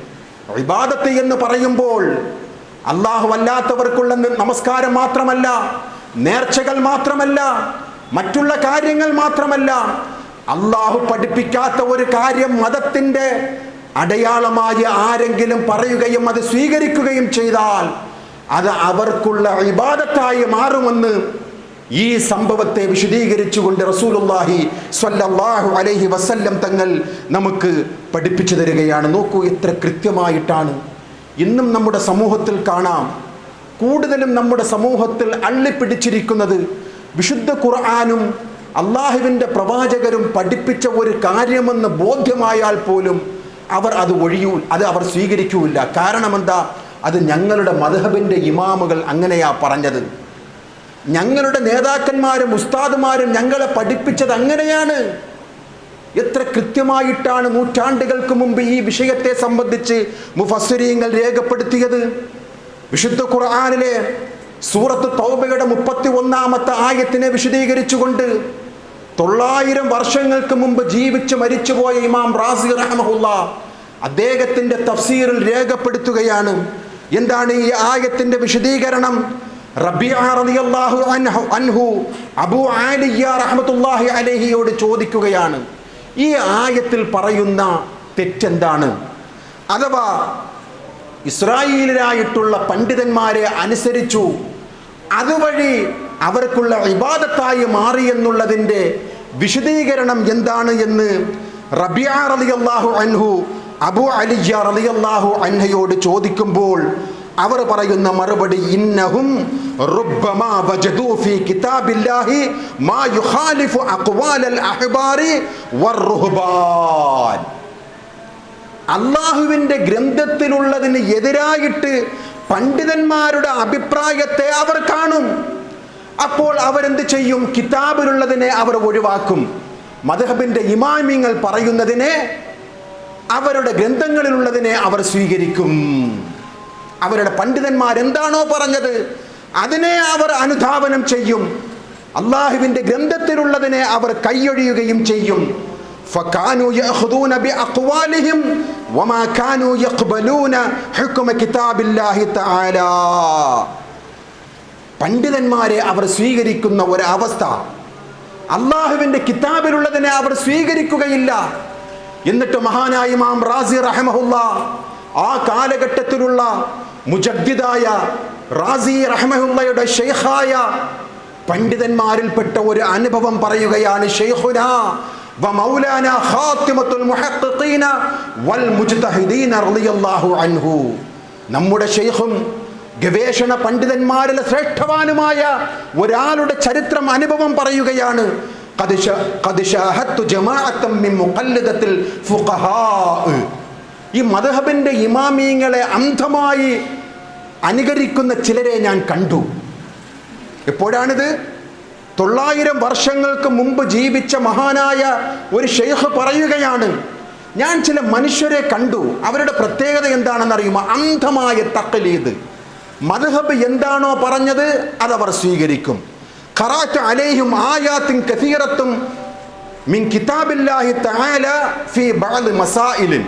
ഇബാദത്ത് എന്ന് പറയുമ്പോൾ അല്ലാഹു അല്ലാത്തവർക്കുള്ള നമസ്കാരം മാത്രമല്ല, നേർച്ചകൾ മാത്രമല്ല, മറ്റുള്ള കാര്യങ്ങൾ മാത്രമല്ല, അല്ലാഹു പഠിപ്പിക്കാത്ത ഒരു കാര്യം മതത്തിൻ്റെ അടയാളമായി ആരെങ്കിലും പറയുകയും അത് സ്വീകരിക്കുകയും ചെയ്താൽ അത് അവർക്കുള്ള ഇബാദത്തായി മാറുമെന്ന് ഈ സംഭവത്തെ വിശദീകരിച്ചുകൊണ്ട് റസൂലുള്ളാഹി സ്വല്ലല്ലാഹു അലൈഹി വസല്ലം തങ്ങൾ നമുക്ക് പഠിപ്പിച്ചു തരികയാണ്. നോക്കൂ എത്ര കൃത്യമായിട്ടാണ് ഇന്നും നമ്മുടെ സമൂഹത്തിൽ കാണാം. കൂടുതലും നമ്മുടെ സമൂഹത്തിൽ അള്ളിപ്പിടിച്ചിരിക്കുന്നത് വിശുദ്ധ ഖുർആനും അള്ളാഹുവിൻ്റെ പ്രവാചകരും പഠിപ്പിച്ച ഒരു കാര്യമെന്ന് ബോധ്യമായാൽ പോലും അവർ അവർ സ്വീകരിക്കൂല. കാരണം എന്താ? അത് ഞങ്ങളുടെ മദ്ഹബിൻ്റെ ഇമാമുകൾ അങ്ങനെയാ പറഞ്ഞത്, ഞങ്ങളുടെ നേതാക്കന്മാരും ഉസ്താദുമാരും ഞങ്ങളെ പഠിപ്പിച്ചത് അങ്ങനെയാണ്. എത്ര കൃത്യമായിട്ടാണ് നൂറ്റാണ്ടുകൾക്ക് മുമ്പ് ഈ വിഷയത്തെ സംബന്ധിച്ച് മുഫസ്സിരീങ്ങൾ രേഖപ്പെടുത്തിയത്. വിശുദ്ധ ഖുർആനിലെ സൂറത്ത് തൗബയുടെ 31-ാമത്തെ ആയത്തിനെ വിശദീകരിച്ചുകൊണ്ട് 900 വർഷങ്ങൾക്ക് മുമ്പ് ജീവിച്ച് മരിച്ചുപോയ ഇമാം റാസി റഹ്മഹുല്ലാ അദ്ദേഹത്തിൻ്റെ തഫ്സീറിൽ രേഖപ്പെടുത്തുകയാണ്. എന്താണ് ഈ ആയത്തിൻ്റെ വിശദീകരണം? റബീഅ റളിയല്ലാഹു അൻഹു അബൂ ആലിയ റഹ്മത്തുള്ളാഹി അലൈഹിയോട് ചോദിക്കുകയാണ്, ഈ ആയത്തിൽ പറയുന്ന തെറ്റെന്താണ്? അഥവാ ഇസ്രായേലിലായിട്ടുള്ള പണ്ഡിതന്മാരെ അനുസരിച്ചു, അതുവഴി അവർക്കുള്ള ഇബാദത്തായി മാറി എന്നുള്ളതിൻ്റെ വിശദീകരണം എന്താണ് എന്ന് റബീഅ റളിയല്ലാഹു അൻഹു അബൂ അലിയ റളിയല്ലാഹു അൻഹയോട് ചോദിക്കുമ്പോൾ അവർ പറയുന്ന മറുപടി, ഇന്നഹും റുബ്ബമാ വജദൂ ഫീ കിതാബില്ലാഹി മാ യുഖാലിഫു അഖ്വാലൽ അഹ്ബാരി വറുഹ്ബാൻ. അല്ലാഹുവിൻ്റെ ഗ്രന്ഥത്തിലുള്ളതിന് എതിരായിട്ട് പണ്ഡിതന്മാരുടെ അഭിപ്രായത്തെ അവർ കാണും. അപ്പോൾ അവരെന്ത് ചെയ്യും? കിതാബിലുള്ളതിനെ അവർ ഒഴിവാക്കും. മദ്ഹബിൻ്റെ ഇമാമിങ്ങൾ പറയുന്നതിനെ, അവരുടെ ഗ്രന്ഥങ്ങളിലുള്ളതിനെ അവർ സ്വീകരിക്കും. അവരുടെ പണ്ഡിതന്മാർ എന്താണോ പറഞ്ഞത് അതിനെ അവർ അനുധാവനം ചെയ്യും. അള്ളാഹുവിൻ്റെ ഗ്രന്ഥത്തിലുള്ളതിനെ അവർ കൈയൊഴിയുകയും ചെയ്യും. فكانوا يأخذون بأقوالهم وما كانوا يقبلون حكم كتاب الله تعالى. പണ്ഡിതന്മാരെ അവർ സ്വീകരിക്കുന്ന ഒരവസ്ഥ, അള്ളാഹുവിൻ്റെ കിതാബിലുള്ളതിനെ അവർ സ്വീകരിക്കുകയില്ല. എന്നിട്ട് മഹാനായ ഇമാം റാസി റഹ്മഹുല്ലാ ആ കാലഘട്ടത്തിലുള്ള മുജദ്ദിദായ റാസി റഹ്മഹുല്ലയുടെ ശൈഖായ പണ്ഡിതന്മാരിൽപ്പെട്ട ഒരു അനുഭവം പറയുകയാണ്. ശൈഖുനാ വ മൗലാനാ ഖാത്തിമത്തുൽ മുഹഖ്ഖീന വൽ മുജ്തഹിദീന റളിയല്ലാഹു അൻഹു, നമ്മുടെ ശൈഖും ഗവേഷണ പണ്ഡിതന്മാരിൽ ശ്രേഷ്ഠവാനുമായ ഒരാളുടെ ചരിത്രം അനുഭവം പറയുകയാണ്. ഖദ് ശാഹദ്തു ജമാഅത്തൻ മിൻ മുഖല്ലദത്തിൽ ഫുഖഹാ, ഈ മദ്ഹബിൻ്റെ ഇമാമിയങ്ങളെ അന്ധമായി അനുകരിക്കുന്ന ചിലരെ ഞാൻ കണ്ടു. എപ്പോഴാണിത്? 900 വർഷങ്ങൾക്ക് മുമ്പ് ജീവിച്ച മഹാനായ ഒരു ഷെയ്ഖ് പറയുകയാണ്, ഞാൻ ചില മനുഷ്യരെ കണ്ടു, അവരുടെ പ്രത്യേകത എന്താണെന്ന് അറിയുമോ? അന്ധമായ തഖ്ലീദ്. മദ്ഹബ് എന്താണോ പറഞ്ഞത് അതവർ സ്വീകരിക്കും. ഖറഅതു അലൈഹിം ആയാത്തിൻ കസീറത്തും മിൻ കിതാബില്ലാഹി തആല ഫീ ബഅദ് മസായിലിൻ,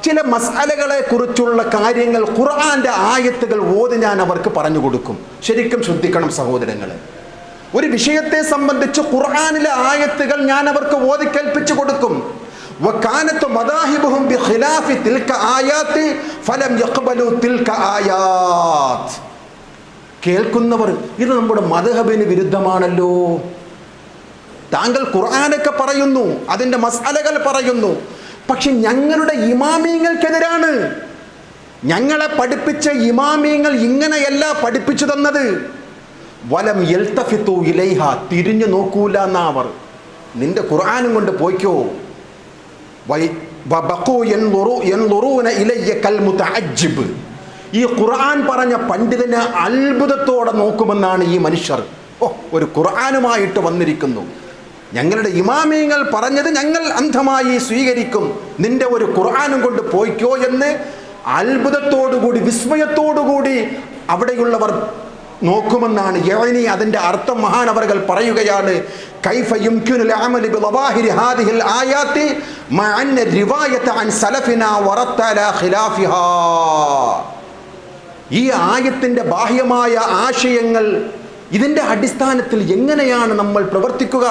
ചില മസ്അലകളെ കുറിച്ചുള്ള കാര്യങ്ങൾ ഖുർആന്റെ ആയത്തുകൾ ഓതി ഞാൻ അവർക്ക് പറഞ്ഞു കൊടുക്കും. ശരിക്കും ശ്രദ്ധിക്കണം സഹോദരങ്ങളെ, ഒരു വിഷയത്തെ സംബന്ധിച്ച് ഖുർആനിലെ ആയത്തുകൾ ഞാൻ അവർക്ക് ഓതി കേൾപ്പിച്ചു കൊടുക്കും. വകാനത്ത് മദാഹിബുഹും ബിഖിലാഫി തിൽക ആയാത്തി ഫലം യഖ്ബലു തിൽക ആയാത്ത്. കേൾക്കുന്നവർ, ഇത് നമ്മുടെ മദ്ഹബിന് വിരുദ്ധമാണല്ലോ, താങ്കൾ ഖുർആനൊക്കെ പറയുന്നു, അതിൻ്റെ മസ്അലകൾ പറയുന്നു, പക്ഷെ ഞങ്ങളുടെ ഇമാമിയങ്ങൾക്കെതിരാണ്. ഞങ്ങളെ പഠിപ്പിച്ച ഇമാമിയങ്ങൾ ഇങ്ങനെയല്ല പഠിപ്പിച്ചു തന്നത്. വലം യൽതഫിതു ഇലൈഹ, തിരിഞ്ഞു നോക്കൂല എന്നാ അവർ. നിന്റെ ഖുർആനും കൊണ്ട് പോയിക്കോ. വബഖൂ യൻദുറൂന ഇലയ്യ കൽ മുതഅജ്ജിബ്, ഈ ഖുർആൻ പറഞ്ഞ പണ്ഡിതനെ അത്ഭുതത്തോടെ നോക്കുമെന്നാണ് ഈ മനുഷ്യർ. ഒരു ഖുർആനുമായിട്ട് വന്നിരിക്കുന്നു, ഞങ്ങളുടെ ഇമാമിയങ്ങൾ പറഞ്ഞത് ഞങ്ങൾ അന്ധമായി സ്വീകരിക്കും, നിന്റെ ഒരു ഖുർആനും കൊണ്ട് പോയിക്കോ എന്ന് അത്ഭുതത്തോടുകൂടി വിസ്മയത്തോടുകൂടി അവിടെയുള്ളവർ നോക്കുമെന്നാണ്. യഅനി അതിൻ്റെ അർത്ഥം മഹാനവറുകൾ പറയുകയാണ്, കൈഫ യുംകിനുൽ അമലു ബിളവാഹിരി ഹാദിഹിൽ ആയാതി മഅ അന്ന റിവായത അൻ സലഫിനാ വറത്തല ഖിലാഫിഹാ. ഈ ആയത്തിൻ്റെ ബാഹ്യമായ ആശയങ്ങൾ ഇതിൻ്റെ അടിസ്ഥാനത്തിൽ എങ്ങനെയാണ് നമ്മൾ പ്രവർത്തിക്കുക?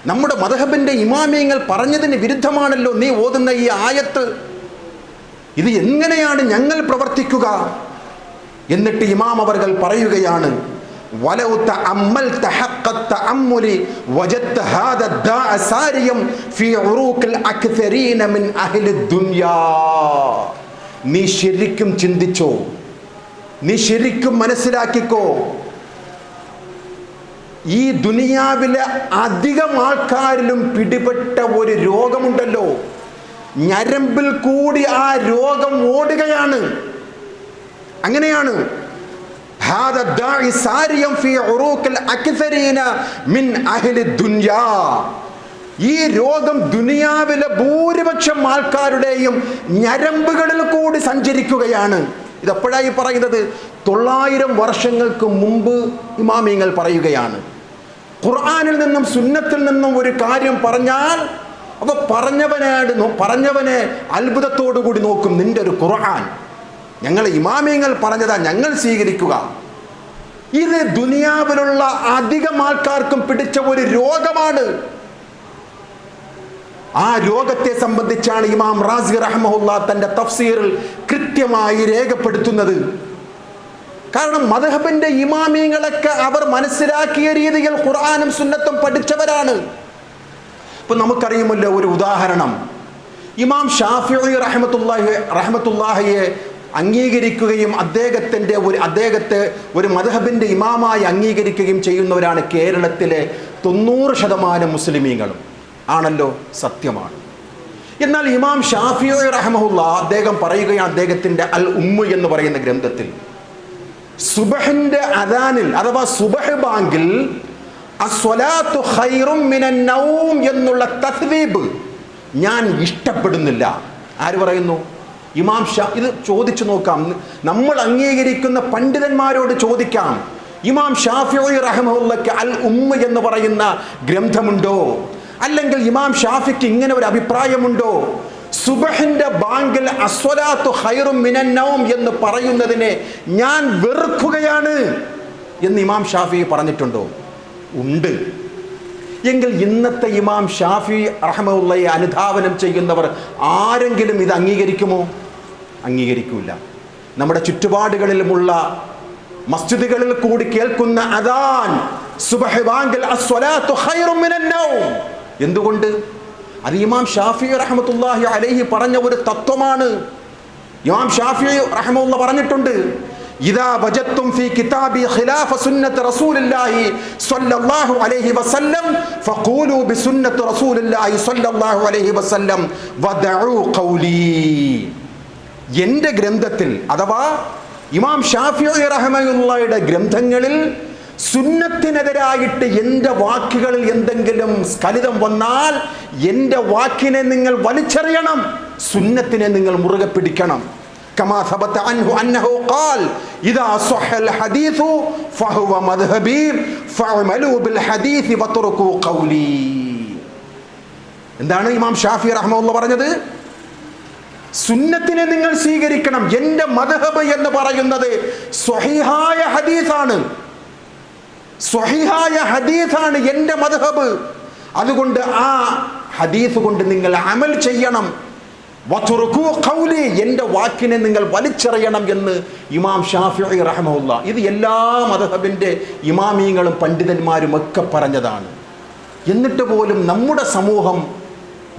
നമ്മുടെ മദ്ഹബിൻ്റെ ഇമാമിയങ്ങൾ പറഞ്ഞതിന് വിരുദ്ധമാണല്ലോ നീ ഓതുന്ന ഈ ആയത്ത്. ഇത് എങ്ങനെയാണ് ഞങ്ങൾ പ്രവർത്തിക്കുക? എന്നിട്ട് ഇമാം അവർകൾ പറയുകയാണ്, വലൗ തഅമ്മൽത ഹഖ്ഖ തഅമ്മുലി വജദ്ത ഹാദ ദാഅ സാരിയം ഫീ ഉറൂഖിൽ അക്സരീന മിൻ അഹ്ലി ദുനിയാ. നീ ശരിക്കും ചിന്തിച്ചോ, നീ ശരിക്കും മനസ്സിലാക്കിക്കോ, ഈ ദുനിയാവിലെ അധികം ആൾക്കാരിലും പിടിപെട്ട ഒരു രോഗമുണ്ടല്ലോ, ഞരമ്പിൽ കൂടി ആ രോഗം ഓടുകയാണ്. അങ്ങനെയാണ് ഈ രോഗം ദുനിയാവിലെ ഭൂരിപക്ഷം ആൾക്കാരുടെയും ഞരമ്പുകളിൽ കൂടി സഞ്ചരിക്കുകയാണ്. ഇതെപ്പോഴായി പറയുന്നത്? 900 വർഷങ്ങൾക്ക് മുമ്പ് ഇമാമിയങ്ങൾ പറയുകയാണ്. ഖുർആനിൽ നിന്നും സുന്നത്തിൽ നിന്നും ഒരു കാര്യം പറഞ്ഞാൽ അപ്പോൾ പറഞ്ഞവനെ അത്ഭുതത്തോടു കൂടി നോക്കും. നിന്റെ ഒരു ഖുർആൻ ഞങ്ങൾ ഇമാമിയങ്ങൾ പറഞ്ഞതാ, ഞങ്ങൾ സ്വീകരിക്കുക. ഇത് ദുനിയാവിലുള്ള അധികം ആൾക്കാർക്കും പിടിച്ച ഒരു രോഗമാണ്. ആ രോഗത്തെ സംബന്ധിച്ചാണ് ഇമാം റാസി റഹ്മഹുല്ലാഹ് തൻ്റെ തഫ്സീറിൽ കൃത്യമായി രേഖപ്പെടുത്തുന്നത്. കാരണം മദ്ഹബിൻ്റെ ഇമാമിയങ്ങളൊക്കെ അവർ മനസ്സിലാക്കിയ രീതിയിൽ ഖുർആനും സുന്നത്തും പഠിച്ചവരാണ്. ഇപ്പം നമുക്കറിയുമല്ലോ ഒരു ഉദാഹരണം, ഇമാം ഷാഫിഈ റഹ്മത്തുള്ളാഹിയെ അംഗീകരിക്കുകയും അദ്ദേഹത്തെ ഒരു മദ്ഹബിൻ്റെ ഇമാമായി അംഗീകരിക്കുകയും ചെയ്യുന്നവരാണ് കേരളത്തിലെ 90% മുസ്ലിമീങ്ങളും ആണല്ലോ, സത്യമാണ്. എന്നാൽ ഇമാം ഷാഫിഈ റഹ്മഹുല്ലാഹ് അദ്ദേഹം പറയുകയാണ് അദ്ദേഹത്തിൻ്റെ അൽ ഉമ്മ് എന്ന് പറയുന്ന ഗ്രന്ഥത്തിൽ, സുബഹിന്റെ അദാനിൽ അഥവാ സുബഹ് ബാങ്കിൽ അസ്വലാത്തു ഖൈറും മിനൻ നൗം എന്നുള്ള തസ്വീബ് ഞാൻ ഇഷ്ടപ്പെടുന്നില്ല. ആര് പറയുന്നു? ഇമാം ഇത് ചോദിച്ചു നോക്കാം, നമ്മൾ അംഗീകരിക്കുന്ന പണ്ഡിതന്മാരോട് ചോദിക്കാം. ഇമാം ഷാഫിഈ റഹ്മഹുല്ലാഹ്ക്ക് അൽ ഉമ്മ് എന്ന് പറയുന്ന ഗ്രന്ഥമുണ്ടോ? അല്ലെങ്കിൽ ഇമാം ഷാഫിക്ക് ഇങ്ങനെ ഒരു അഭിപ്രായമുണ്ടോ? സുബഹിന്റെ ബാങ്കിൽ അസ്വലാത്തു ഖൈറും മിനൻ നൗം എന്ന് പറയുന്നതിനെ ഞാൻ വെറുക്കുകയാണ് എന്ന് ഇമാം ഷാഫി പറഞ്ഞിട്ടുണ്ടോ? ഉണ്ട്. എങ്കിൽ ഇന്നത്തെ ഇമാം ഷാഫി റഹ്മത്തുള്ളാഹി അനുധാവനം ചെയ്യുന്നവർ ആരെങ്കിലും ഇത് അംഗീകരിക്കുമോ? അംഗീകരിക്കില്ല. നമ്മുടെ ചുറ്റുപാടുകളിലുമുള്ള മസ്ജിദുകളിൽ കൂടി കേൾക്കുന്ന അദാൻ സുബ്ഹ് ബാങ്കിൽ അസ്വലാത്തു ഖൈറും മിനൻ നൗം. എന്തുകൊണ്ട്? അത് ഇമാം ഷാഫിഈ റഹ്മത്തുള്ളാഹി അലൈഹി പറഞ്ഞ ഒരു തത്വമാണ്. ഇമാം ഷാഫിഈ റഹ്മത്തുള്ളാഹി പറഞ്ഞിട്ടുണ്ട്, ഇദാ വജത്തും ഫീ കിതാബി ഖിലാഫ സുന്നത്തി റസൂലില്ലാഹി സ്വല്ലല്ലാഹു അലൈഹി വസല്ലം ഫഖൂലു ബിസുന്നത്തി റസൂലില്ലാഹി സ്വല്ലല്ലാഹു അലൈഹി വസല്ലം വദഉ ഖൗലി. എൻ്റെ ഗ്രന്ഥത്തിൽ അഥവാ ഇമാം ഷാഫിഈ റഹ്മത്തുള്ളാഹിയുടെ ഗ്രന്ഥങ്ങളിൽ സുന്നത്തിനെതിരായിട്ട് എൻ്റെ വാക്കുകളിൽ എന്തെങ്കിലും സ്ഖലിതം വന്നാൽ എൻ്റെ വാക്കിനെ നിങ്ങൾ വലിച്ചെറിയണം, സുന്നത്തിനെ നിങ്ങൾ മുറുകെ പിടിക്കണം. കമാ സബത അൻഹു അന്നഹു ഖാൽ ഇദാ സ്വഹൽ ഹദീസു ഫഹുവ മദ്ഹബി ഫഅമലു ബിൽ ഹദീസി വത്റുകു ഖൗലി. എന്താണ് ഇമാം ഷാഫി റഹ്മത്തുള്ളാഹി പറഞ്ഞത്? സുന്നത്തിനെ നിങ്ങൾ സ്വീകരിക്കണം. എൻ്റെ മദ്ഹബ് എന്ന് പറയുന്നത് സ്വഹീഹായ ഹദീസാണ്, സ്വഹീഹായ ഹദീസാണ് എൻ്റെ മദ്ഹബ്. അതുകൊണ്ട് ആ ഹദീസ് കൊണ്ട് നിങ്ങൾ അമൽ ചെയ്യണം. വതുറുകു ഖൗലി, എൻ്റെ വാക്കിനെ നിങ്ങൾ വലിച്ചെറിയണം എന്ന് ഇമാം ഷാഫിഈ റഹ്മത്തുള്ളാഹി. ഇത് എല്ലാ മദ്ഹബിൻ്റെ ഇമാമിയങ്ങളും പണ്ഡിതന്മാരും ഒക്കെ പറഞ്ഞതാണ്. എന്നിട്ട് പോലും നമ്മുടെ സമൂഹം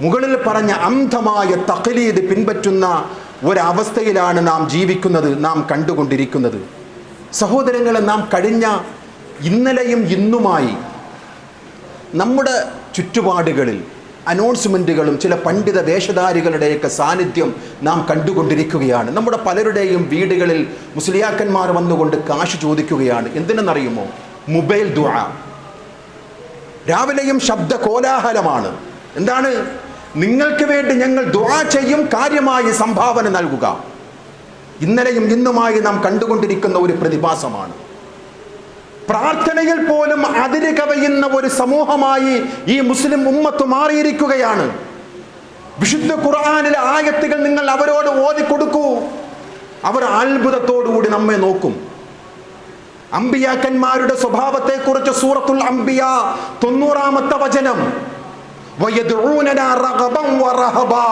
മുകളിൽ പറഞ്ഞ അന്ധമായ തഖ്ലീദ് പിൻപറ്റുന്ന ഒരവസ്ഥയിലാണ് നാം ജീവിക്കുന്നത്, നാം കണ്ടുകൊണ്ടിരിക്കുന്നത്. സഹോദരങ്ങളെ, നാം കഴിഞ്ഞ ഇന്നലെയും ഇന്നുമായി നമ്മുടെ ചുറ്റുപാടുകളിൽ അനൗൺസ്മെൻറ്റുകളും ചില പണ്ഡിത വേഷധാരികളുടെയൊക്കെ സാന്നിധ്യം നാം കണ്ടുകൊണ്ടിരിക്കുകയാണ്. നമ്മുടെ പലരുടെയും വീടുകളിൽ മുസ്ലിയാക്കന്മാർ വന്നുകൊണ്ട് കാശ് ചോദിക്കുകയാണ്. എന്തിനെന്നറിയുമോ? മൊബൈൽ ദുആ. രാവിലെയും ശബ്ദ കോലാഹലമാണ്. എന്താണ്? നിങ്ങൾക്ക് വേണ്ടി ഞങ്ങൾ ദുആ ചെയ്യും, കാര്യമായി സംഭാവന നൽകുക. ഇന്നലെയും ഇന്നുമായി നാം കണ്ടുകൊണ്ടിരിക്കുന്ന ഒരു പ്രതിഭാസമാണ്. പ്രാർത്ഥനയിൽ പോലും അതിര് കവിയുന്ന ഒരു സമൂഹമായി ഈ മുസ്ലിം ഉമ്മത്ത് മാറിയിരിക്കുകയാണ്. വിശുദ്ധ ഖുർആനിലെ ആയത്തുകൾ നിങ്ങൾ അവരോട് ഓതിക്കൊടുക്കൂ, അവർ അത്ഭുതത്തോടുകൂടി നമ്മെ നോക്കും. അമ്പിയാക്കന്മാരുടെ സ്വഭാവത്തെ കുറിച്ച് സൂറത്തുൽ അംബിയ 90-ാമത്തെ വചനം, വയദ്ഊനനാ റഗബൻ വറഹബാ.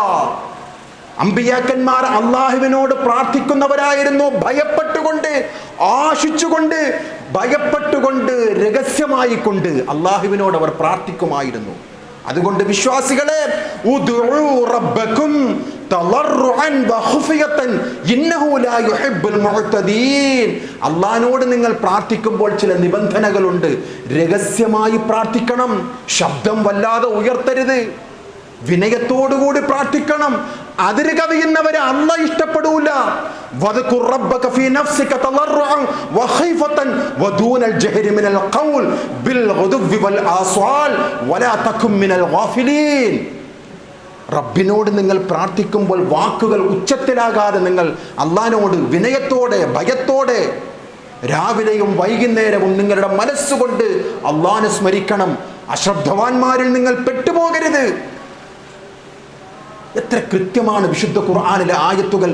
അമ്പിയാക്കന്മാർ അള്ളാഹുവിനോട് പ്രാർത്ഥിക്കുന്നവരായിരുന്നു. ഭയപ്പെട്ടുകൊണ്ട്, ആശിച്ചുകൊണ്ട്, ഭയപ്പെട്ടുകൊണ്ട്, രഹസ്യമായി കൊണ്ട് അള്ളാഹുവിനോട് അവർ പ്രാർത്ഥിക്കുമായിരുന്നു. അതുകൊണ്ട് വിശ്വാസികളെ, ഉദ്ഉ റബ്ബക്കും തളർറുഅൻ വഖുഫിയതൻ ഇന്നഹു ലാ യുഹിബ്ബുൽ മുഅ്തദീൻ. അല്ലാഹുവോട് നിങ്ങൾ പ്രാർത്ഥിക്കുമ്പോൾ ചില നിബന്ധനകളുണ്ട്. രഹസ്യമായി പ്രാർത്ഥിക്കണം, ശബ്ദം വല്ലാതെ ഉയർത്തരുത്, വിനയത്തോടുകൂടി പ്രാർത്ഥിക്കണം. അതിര് കവിയുന്നവരെ അല്ലാഹ് ഇഷ്ടപ്പെടൂല. വദ്കുർ റബ്ബക ഫീ നഫ്സിക തളർറുഅൻ വഖീഫതൻ വദൂനൽ ജഹരി മിനൽ ഖൗൽ ബിൽ ഗുദുവി വൽ ആസ്വാൽ വലാ തകും മിനൽ ഗാഫിലീൻ. റബ്ബിനോട് നിങ്ങൾ പ്രാർത്ഥിക്കുമ്പോൾ വാക്കുകൾ ഉച്ചത്തിലാകാതെ നിങ്ങൾ അല്ലാഹുവോട് വിനയത്തോടെ, ഭയത്തോടെ രാവിലെയും വൈകുന്നേരവും നിങ്ങളുടെ മനസ്സുകൊണ്ട് അല്ലാഹുവിനെ സ്മരിക്കണം. അശ്രദ്ധവാന്മാരിൽ നിങ്ങൾ പെട്ടുപോകരുത്. എത്ര കൃത്യമാണ് വിശുദ്ധ ഖുർആനിലെ ആയത്തുകൾ.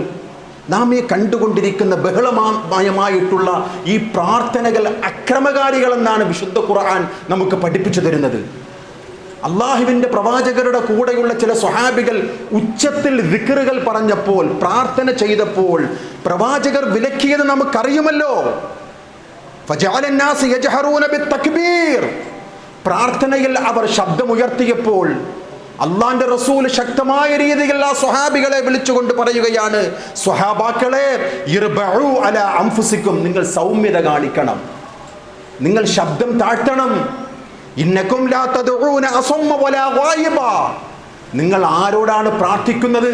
നാം ഈ കണ്ടുകൊണ്ടിരിക്കുന്ന ബഹളമയമായിട്ടുള്ള ഈ പ്രാർത്ഥനകൾ അക്രമകാരികളെന്നാണ് വിശുദ്ധ ഖുർആൻ നമുക്ക് പഠിപ്പിച്ചു തരുന്നത്. അള്ളാഹുവിൻ്റെ പ്രവാചകരുടെ കൂടെയുള്ള ചില സ്വഹാബികൾ ഉച്ചത്തിൽ ദിക്റുകൾ പറഞ്ഞപ്പോൾ, പ്രാർത്ഥന ചെയ്തപ്പോൾ പ്രവാചകർ വിലക്കിയത് നമുക്കറിയുമല്ലോ. ഫജഅലന്നാസ് യജ്ഹറൂന ബിത്തക്ബീർ. പ്രാർത്ഥനയിൽ അവർ ശബ്ദമുയർത്തിയപ്പോൾ അള്ളാന്റെ റസൂൽ ശക്തമായ രീതിയിൽ ആ സ്വഹാബികളെ വിളിച്ചുകൊണ്ട് പറയുകയാണ്, സ്വഹാബാക്കളെ, ഇർബഉ അലാ അൻഫുസിക്കും, നിങ്ങൾ സൗമ്യത കാണിക്കണം, നിങ്ങൾ ശബ്ദം താഴ്ത്തണം. ഇന്നകും ലാ തദ്ഊന അസമ്മ വലാ ഗായിബ. നിങ്ങൾ ആരോടാണ് പ്രാർത്ഥിക്കുന്നത്?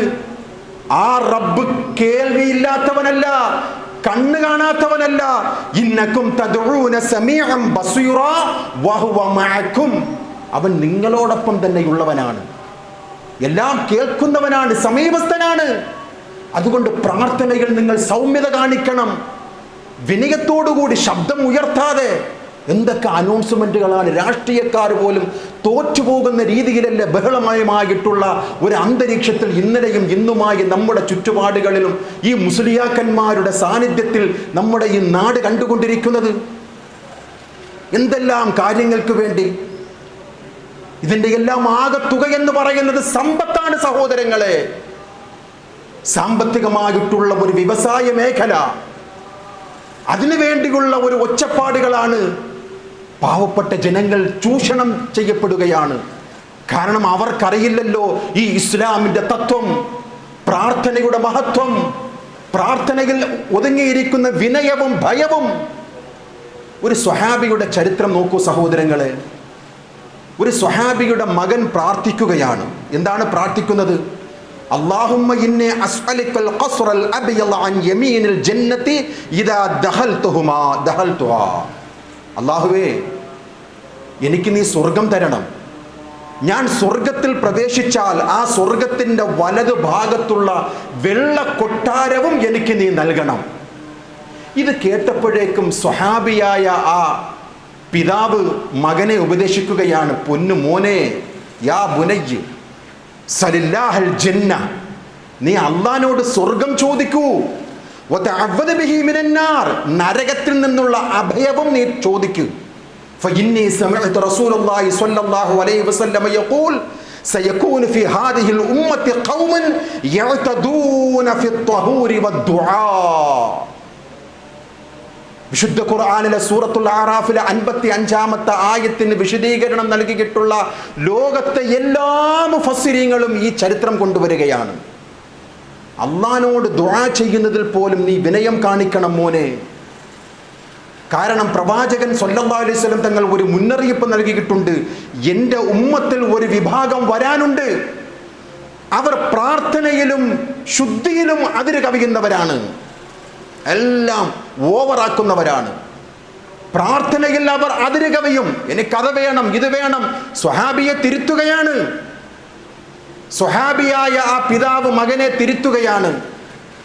ആ റബ്ബ് കേൾവിയില്ലാത്തവനല്ല, കണ്ണ് കാണാത്തവനല്ല. ഇന്നകും തദ്ഊന സമീഅൻ ബസീറ വഹുവ മഅകും. അവൻ നിങ്ങളോടൊപ്പം തന്നെയുള്ളവനാണ്, എല്ലാം കേൾക്കുന്നവനാണ്, സമീപസ്ഥനാണ്. അതുകൊണ്ട് പ്രാർത്ഥനയിൽ നിങ്ങൾ സൗമ്യത കാണിക്കണം, വിനയത്തോടുകൂടി, ശബ്ദം ഉയർത്താതെ. എന്തൊക്കെ അനൗൺസ്മെന്റുകളാണ്! രാഷ്ട്രീയക്കാർ പോലും തോറ്റുപോകുന്ന രീതിയിലല്ല ബഹളമയമായിട്ടുള്ള ഒരു അന്തരീക്ഷത്തിൽ ഇന്നലെയും ഇന്നുമായി നമ്മുടെ ചുറ്റുപാടുകളിലും ഈ മുസ്ലിയാക്കന്മാരുടെ സാന്നിധ്യത്തിൽ നമ്മുടെ ഈ നാട് കണ്ടുകൊണ്ടിരിക്കുന്നത്. എന്തെല്ലാം കാര്യങ്ങൾക്ക് വേണ്ടി! ഇതിൻ്റെ എല്ലാം ആകത്തുക എന്ന് പറയുന്നത് സമ്പത്താണ് സഹോദരങ്ങളെ. സാമ്പത്തികമായിട്ടുള്ള ഒരു വ്യവസായ മേഖല, അതിനു വേണ്ടിയുള്ള ഒരു ഒച്ചപ്പാടുകളാണ്. പാവപ്പെട്ട ജനങ്ങൾ ചൂഷണം ചെയ്യപ്പെടുകയാണ്. കാരണം അവർക്കറിയില്ലല്ലോ ഈ ഇസ്ലാമിൻ്റെ തത്വം, പ്രാർത്ഥനയുടെ മഹത്വം, പ്രാർത്ഥനയിൽ ഒതുങ്ങിയിരിക്കുന്ന വിനയവും ഭയവും. ഒരു സ്വഹാബിയുടെ ചരിത്രം നോക്കൂ സഹോദരങ്ങളെ. ഒരു സ്വഹാബിയുടെ മകൻ പ്രാർത്ഥിക്കുകയാണ്. എന്താണ് പ്രാർത്ഥിക്കുന്നത്? അല്ലാഹുമ്മ ഇന്നി അസ്അലുക്കൽ ഖസ്റൽ അബ്യദ അൻ യമീനിൽ ജന്നതി ഇദാ ദഖൽതുഹാ. അല്ലാഹുവേ, എനിക്ക് നീ സ്വർഗം തരണം. ഞാൻ സ്വർഗത്തിൽ പ്രവേശിച്ചാൽ ആ സ്വർഗത്തിൻ്റെ വലതു ഭാഗത്തുള്ള വെള്ള കൊട്ടാരവും എനിക്ക് നീ നൽകണം. ഇത് കേട്ടപ്പോഴേക്കും സ്വഹാബിയായ ആ പിതാവ് മകനെ ഉപദേശിക്കുകയാണ്, പൊന്നു മോനെ, യാ ബുനയ്യ സലില്ലാഹൽ ജന്ന, നീ അള്ളാഹുവിനോട് സ്വർഗം ചോദിക്കൂ. വതഅവ്വദ ബിഹി മിനന്നാർ, നരകത്തിൽ നിന്നുള്ള അഭയവും നീ ചോദിക്കൂ. ഫഇന്നി സമഅതു റസൂലുള്ളാഹി സ്വല്ലല്ലാഹു അലൈഹി വസല്ലം യഖൂൽ സയകൂന ഫി ഹാദിഹിൽ ഉമ്മത്തി ഖൗമൻ യഅതദൂന ഫി ത്വഹൂരി വദ്ദുആ. വിശുദ്ധ ഖുർആനിലെ സൂറത്തുൽ ആറാഫിലെ 55-ാമത്തെ ആയത്തിന് വിശദീകരണം നൽകിയിട്ടുള്ള ലോകത്തെ എല്ലാ മുഫസ്സിരീങ്ങളും ഈ ചരിത്രം കൊണ്ടുവരികയാണ്. അള്ളാഹിനോട് ദുആ ചെയ്യുന്നതിൽ പോലും നീ വിനയം കാണിക്കണം മോനെ. കാരണം പ്രവാചകൻ സ്വല്ലല്ലാഹു അലൈഹി വസല്ലം തങ്ങൾ ഒരു മുന്നറിയിപ്പ് നൽകിയിട്ടുണ്ട്, എൻ്റെ ഉമ്മത്തിൽ ഒരു വിഭാഗം വരാനുണ്ട്, അവർ പ്രാർത്ഥനയിലും ശുദ്ധിയിലും അതിര് കവിയുന്നവരാണ്, എല്ലാം ഓവറാക്കുന്നവരാണ്. പ്രാർത്ഥനയിൽ അവർ അതിര് കവിയും. എനിക്കത് വേണം, ഇത് വേണം. സ്വഹാബിയെ തിരുത്തുകയാണ്. സ്വഹാബിയായ ആ പിതാവ് മകനെ തിരുത്തുകയാണ്.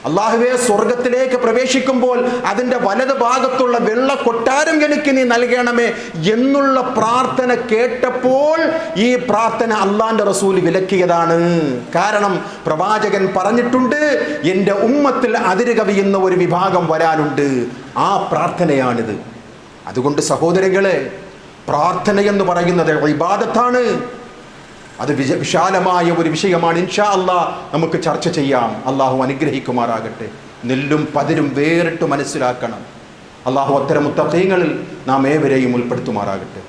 അല്ലാഹുവേ, സ്വർഗത്തിലേക്ക് പ്രവേശിക്കുമ്പോൾ അതിൻ്റെ വലത് ഭാഗത്തുള്ള വെള്ള കൊട്ടാരം എനിക്ക് നീ നൽകണമേ എന്നുള്ള പ്രാർത്ഥന കേട്ടപ്പോൾ ഈ പ്രാർത്ഥന അള്ളാന്റെ റസൂൽ വിലക്കിയതാണ്. കാരണം പ്രവാചകൻ പറഞ്ഞിട്ടുണ്ട്, എൻ്റെ ഉമ്മത്തിൽ അതിര് കവിയുന്ന ഒരു വിഭാഗം വരാനുണ്ട്. ആ പ്രാർത്ഥനയാണിത്. അതുകൊണ്ട് സഹോദരങ്ങളെ, പ്രാർത്ഥന എന്ന് പറയുന്നത് ഇബാദത്താണ്. അത് വിശാലമായ ഒരു വിഷയമാണ്. ഇൻഷാ അല്ലാഹ് നമുക്ക് ചർച്ച ചെയ്യാം. അള്ളാഹു അനുഗ്രഹിക്കുമാറാകട്ടെ. നെല്ലും പതിരും വേറിട്ട് മനസ്സിലാക്കണം. അള്ളാഹു അത്തരം മുത്തഖീങ്ങളിൽ നാം ഏവരെയും ഉൾപ്പെടുത്തുമാറാകട്ടെ.